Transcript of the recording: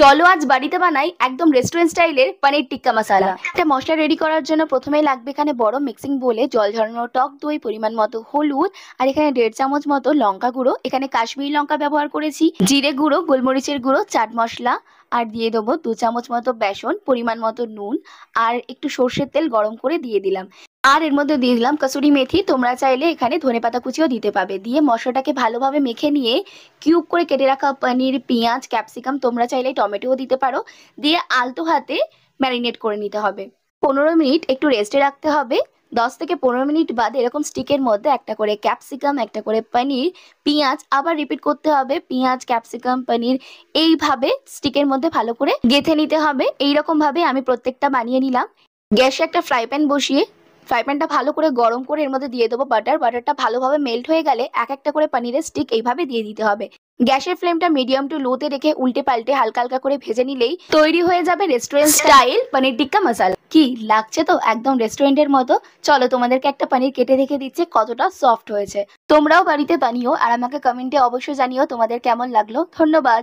চলো আজ বাড়িতে বানাই একদম রেস্টুরেন্ট স্টাইলের পনির টিক্কা মশলা। একটা মশলা রেডি করার জন্য প্রথমেই লাগবে এখানে বড় মিক্সিং বোলে জল ঝরানো টক দই, পরিমাণ মতো হলুদ, আর এখানে 1.5 চামচ মতো লঙ্কা গুঁড়ো, এখানে কাশ্মীরি লঙ্কা ব্যবহার করেছি, জিরে গুঁড়ো, গোলমরিচের গুঁড়ো, চাট মশলা, আর দিয়ে দেবো 2 চামচ মতো বেসন, পরিমাণ মতো নুন, আর একটু সর্ষের তেল গরম করে দিয়ে দিলাম। আর এর মধ্যে দিয়ে দিলাম কসুরি মেথি, তোমরা চাইলে এখানে ধনেপাতা কুচিও দিতে পাবে। দিয়ে মশলাটাকে ভালোভাবে মেখে নিয়ে কিউব করে কেটে রাখা পনির, পেঁয়াজ, ক্যাপসিকাম, তোমরা চাইলে টমেটোও দিতে পারো, দিয়ে আলতো হাতে ম্যারিনেট করে নিতে হবে। 15 মিনিট একটু রেস্টে রাখতে হবে। 10 থেকে 15 মিনিট বাদে এরকম স্টিকের মধ্যে একটা করে ক্যাপসিকাম, একটা করে পনির, পেঁয়াজ, আবার রিপিট করতে হবে পেঁয়াজ, ক্যাপসিকাম, পনির, এইভাবে স্টিকের মধ্যে ভালো করে গেঁথে নিতে হবে। এইরকম ভাবে আমি প্রত্যেকটা বানিয়ে নিলাম। গ্যাসে একটা ফ্রাই প্যান বসিয়ে ফ্রাই প্যানটা ভালো করে গরম করে এর মধ্যে দিয়ে দেবো বাটার। বাটারটা ভালোভাবে মেল্ট হয়ে গেলে এক একটা করে পনিরের স্টিক এইভাবে দিয়ে দিতে হবে। গ্যাসের ফ্লেমটা মিডিয়াম টু লোতে রেখে উল্টে পাল্টে হালকা হালকা করে ভেজে নিলেই তৈরি হয়ে যাবে রেস্টুরেন্ট স্টাইল পনির টিক্কা মশলা। কি লাগছে তো একদম রেস্টুরেন্টের মতো। চলো তোমাদেরকে একটা পনির কেটে রেখে দিচ্ছে, কতটা সফট হয়েছে। তোমরাও বাড়িতে বানিও আর আমাকে কমেন্টে অবশ্যই জানিও তোমাদের কেমন লাগলো। ধন্যবাদ।